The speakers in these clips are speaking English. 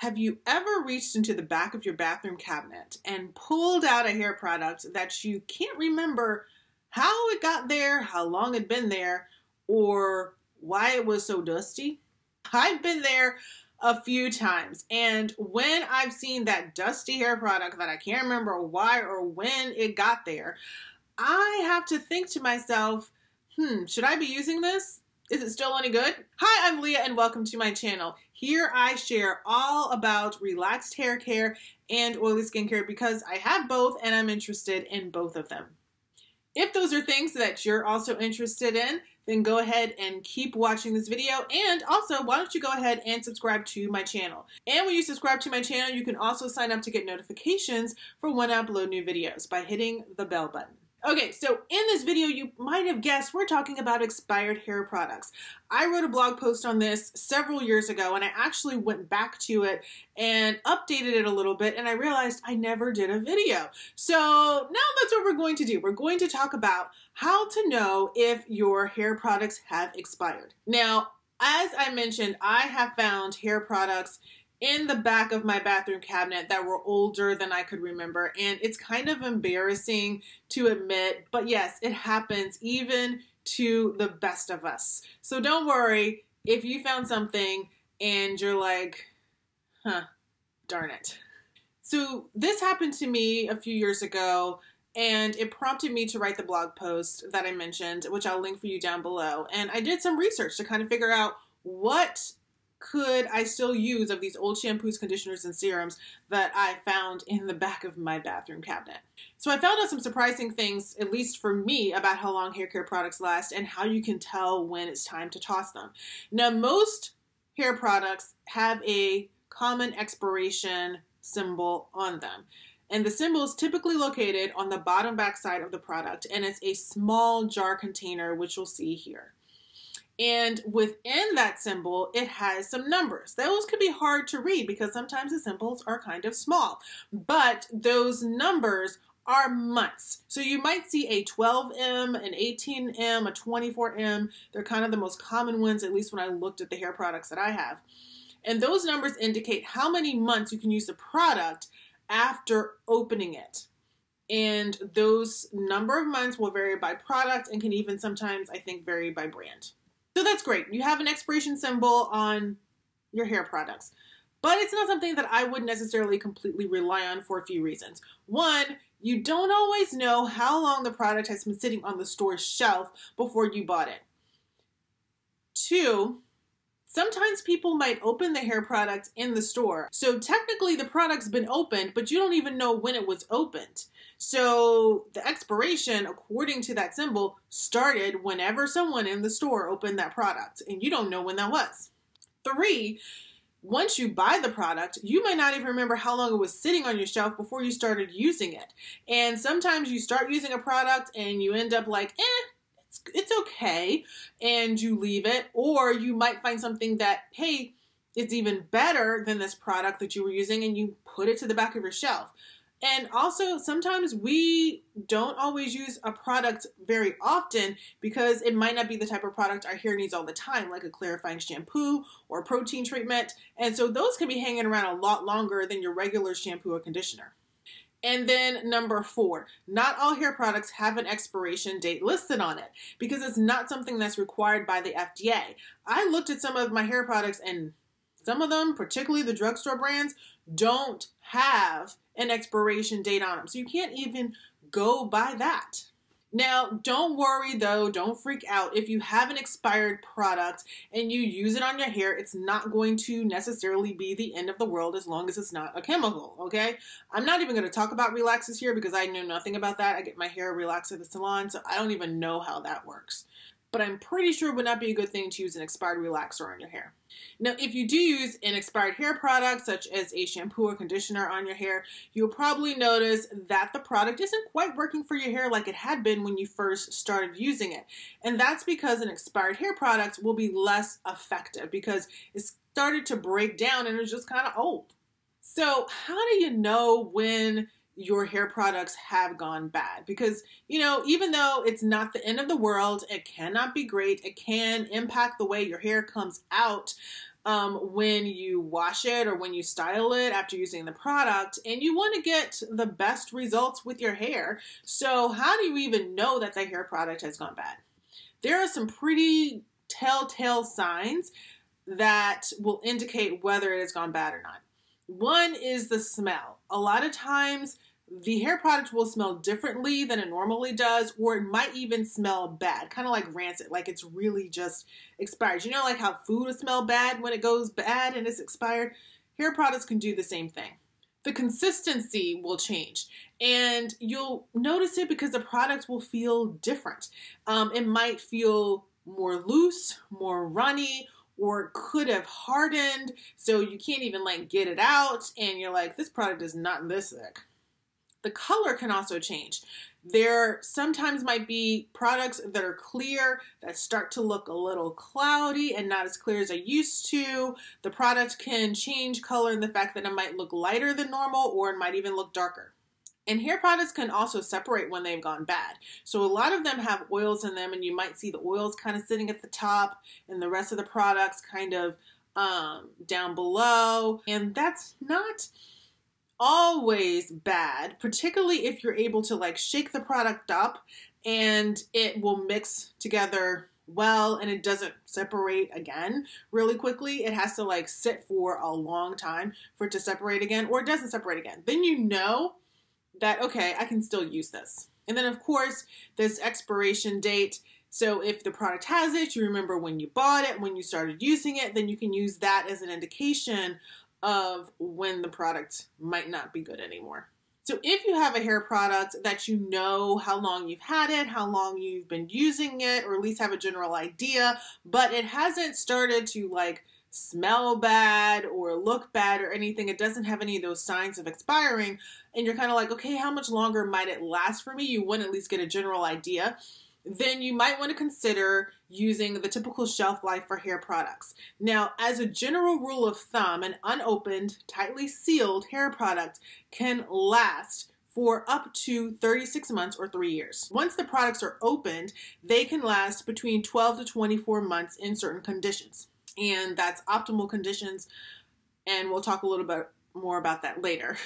Have you ever reached into the back of your bathroom cabinet and pulled out a hair product that you can't remember how it got there, how long it'd been there, or why it was so dusty? I've been there a few times, and when I've seen that dusty hair product that I can't remember why or when it got there, I have to think to myself, should I be using this? Is it still any good? Hi, I'm Leah and welcome to my channel. Here I share all about relaxed hair care and oily skincare because I have both and I'm interested in both of them. If those are things that you're also interested in, then go ahead and keep watching this video. And also, why don't you go ahead and subscribe to my channel. And when you subscribe to my channel, you can also sign up to get notifications for when I upload new videos by hitting the bell button. Okay, so in this video, you might have guessed we're talking about expired hair products. I wrote a blog post on this several years ago, and I actually went back to it and updated it a little bit, and I realized I never did a video. So now that's what we're going to do. We're going to talk about how to know if your hair products have expired. Now, as I mentioned, I have found hair products in the back of my bathroom cabinet that were older than I could remember. And it's kind of embarrassing to admit, but yes, it happens even to the best of us. So don't worry if you found something and you're like, darn it. So this happened to me a few years ago, and it prompted me to write the blog post that I mentioned, which I'll link for you down below. And I did some research to kind of figure out what could I still use of these old shampoos, conditioners, and serums that I found in the back of my bathroom cabinet. So I found out some surprising things, at least for me, about how long hair care products last and how you can tell when it's time to toss them. Now, most hair products have a common expiration symbol on them. And the symbol is typically located on the bottom back side of the product, and it's a small jar container, which you'll see here. And within that symbol, it has some numbers. Those can be hard to read because sometimes the symbols are kind of small, but those numbers are months. So you might see a 12M, an 18M, a 24M. They're kind of the most common ones, at least when I looked at the hair products that I have. And those numbers indicate how many months you can use the product after opening it. And those number of months will vary by product and can even sometimes, I think, vary by brand. So that's great. You have an expiration symbol on your hair products, but it's not something that I would necessarily completely rely on for a few reasons. One, you don't always know how long the product has been sitting on the store shelf before you bought it. Two, sometimes people might open the hair product in the store. So technically the product's been opened, but you don't even know when it was opened. So the expiration, according to that symbol, started whenever someone in the store opened that product, and you don't know when that was. Three, once you buy the product, you may not even remember how long it was sitting on your shelf before you started using it. And sometimes you start using a product and you end up like, it's okay, and you leave it. Or you might find something that, hey, it's even better than this product that you were using, and you put it to the back of your shelf. And also, sometimes we don't always use a product very often because it might not be the type of product our hair needs all the time, like a clarifying shampoo or a protein treatment. And so those can be hanging around a lot longer than your regular shampoo or conditioner. And then number 4, not all hair products have an expiration date listed on it because it's not something that's required by the FDA. I looked at some of my hair products and some of them, particularly the drugstore brands, don't have an expiration date on them. So you can't even go by that. Now, don't worry though, don't freak out. If you have an expired product and you use it on your hair, it's not going to necessarily be the end of the world as long as it's not a chemical, okay? I'm not even going to talk about relaxers here because I know nothing about that. I get my hair relaxed at the salon, so I don't even know how that works. But I'm pretty sure it would not be a good thing to use an expired relaxer on your hair. Now, if you do use an expired hair product, such as a shampoo or conditioner on your hair, you'll probably notice that the product isn't quite working for your hair like it had been when you first started using it. And that's because an expired hair product will be less effective because it started to break down and it's just kind of old. So how do you know when your hair products have gone bad? Because, even though it's not the end of the world, it cannot be great. It can impact the way your hair comes out. when you wash it or when you style it after using the product, and you want to get the best results with your hair. So how do you even know that the hair product has gone bad? There are some pretty telltale signs that will indicate whether it has gone bad or not. One is the smell. A lot of times the hair product will smell differently than it normally does, or it might even smell bad, kind of like rancid, like it's really just expired. You know, like how food will smell bad when it goes bad and it's expired? Hair products can do the same thing. The consistency will change, and you'll notice it because the product will feel different. It might feel more loose, more runny, or it could have hardened, so you can't even like get it out, and you're like, this product is not this thick. The color can also change. There sometimes might be products that are clear that start to look a little cloudy and not as clear as they used to. The product can change color in the fact that it might look lighter than normal, or it might even look darker. And hair products can also separate when they've gone bad. So a lot of them have oils in them, and you might see the oils kind of sitting at the top and the rest of the products kind of down below. And that's not always bad, particularly if you're able to like shake the product up and it will mix together well and it doesn't separate again really quickly. It has to like sit for a long time for it to separate again, or it doesn't separate again. Then you know that, okay, I can still use this. And then of course, this expiration date. So if the product has it, you remember when you bought it, when you started using it, then you can use that as an indication of when the product might not be good anymore. So if you have a hair product that you know how long you've had it, how long you've been using it, or at least have a general idea, but it hasn't started to like smell bad or look bad or anything, it doesn't have any of those signs of expiring, and you're kind of like, okay, how much longer might it last for me? You want to at least get a general idea. Then you might want to consider using the typical shelf life for hair products. Now, as a general rule of thumb, an unopened, tightly sealed hair product can last for up to 36 months or 3 years. Once the products are opened, they can last between 12 to 24 months in certain conditions. And that's optimal conditions, and we'll talk a little bit more about that later.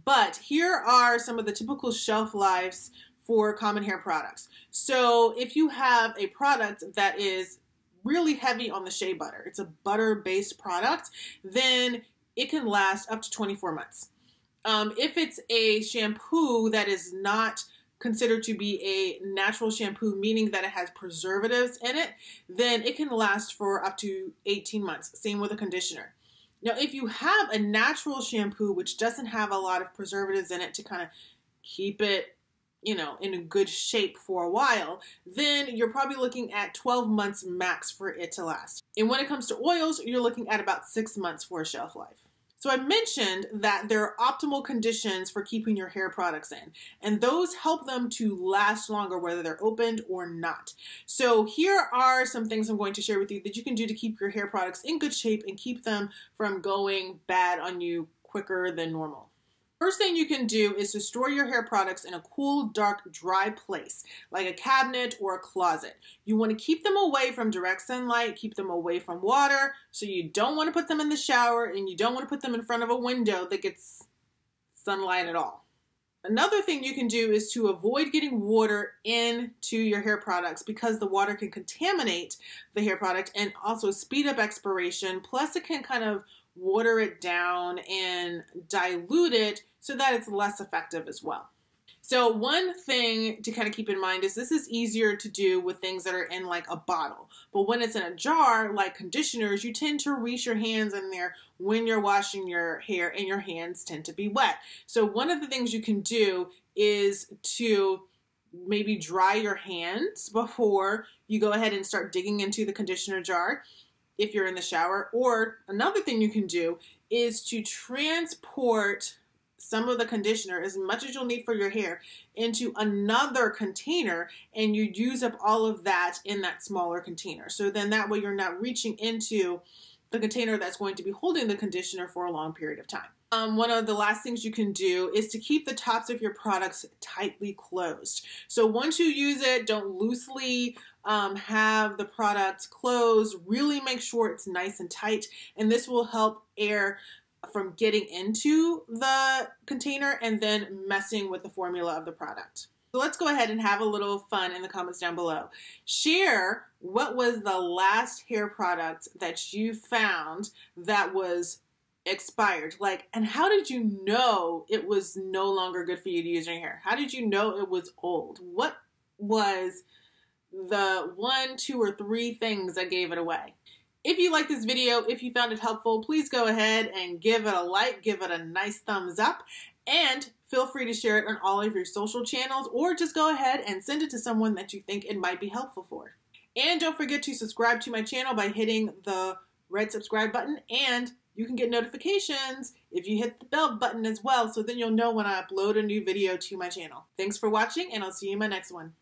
But here are some of the typical shelf lives for common hair products. So if you have a product that is really heavy on the shea butter, it's a butter-based product, then it can last up to 24 months. If it's a shampoo that is not considered to be a natural shampoo, meaning that it has preservatives in it, then it can last for up to 18 months. Same with a conditioner. Now, if you have a natural shampoo which doesn't have a lot of preservatives in it to kind of keep it, you know, in a good shape for a while, then you're probably looking at 12 months max for it to last. And when it comes to oils, you're looking at about 6 months for a shelf life. So I mentioned that there are optimal conditions for keeping your hair products in, and those help them to last longer whether they're opened or not. So here are some things I'm going to share with you that you can do to keep your hair products in good shape and keep them from going bad on you quicker than normal. First thing you can do is to store your hair products in a cool, dark, dry place, like a cabinet or a closet. You want to keep them away from direct sunlight, keep them away from water, so you don't want to put them in the shower, and you don't want to put them in front of a window that gets sunlight at all. Another thing you can do is to avoid getting water into your hair products, because the water can contaminate the hair product and also speed up expiration, plus it can kind of water it down and dilute it so that it's less effective as well. So one thing to kind of keep in mind is this is easier to do with things that are in like a bottle. But when it's in a jar, like conditioners, you tend to reach your hands in there when you're washing your hair, and your hands tend to be wet. So one of the things you can do is to maybe dry your hands before you go ahead and start digging into the conditioner jar if you're in the shower. Or another thing you can do is to transport some of the conditioner, as much as you'll need for your hair, into another container, and you use up all of that in that smaller container. So then that way you're not reaching into the container that's going to be holding the conditioner for a long period of time. One of the last things you can do is to keep the tops of your products tightly closed. So once you use it, don't loosely have the product closed. Really make sure it's nice and tight, and this will help air from getting into the container and then messing with the formula of the product. So let's go ahead and have a little fun in the comments down below. Share what was the last hair product that you found that was expired, and how did you know it was no longer good for you to use in your hair? How did you know it was old? What was the 1, 2, or 3 things that gave it away? If you like this video, if you found it helpful, please go ahead and give it a like, give it a nice thumbs up, and feel free to share it on all of your social channels, or just go ahead and send it to someone that you think it might be helpful for. And don't forget to subscribe to my channel by hitting the red subscribe button, and you can get notifications if you hit the bell button as well, so then you'll know when I upload a new video to my channel. Thanks for watching, and I'll see you in my next one.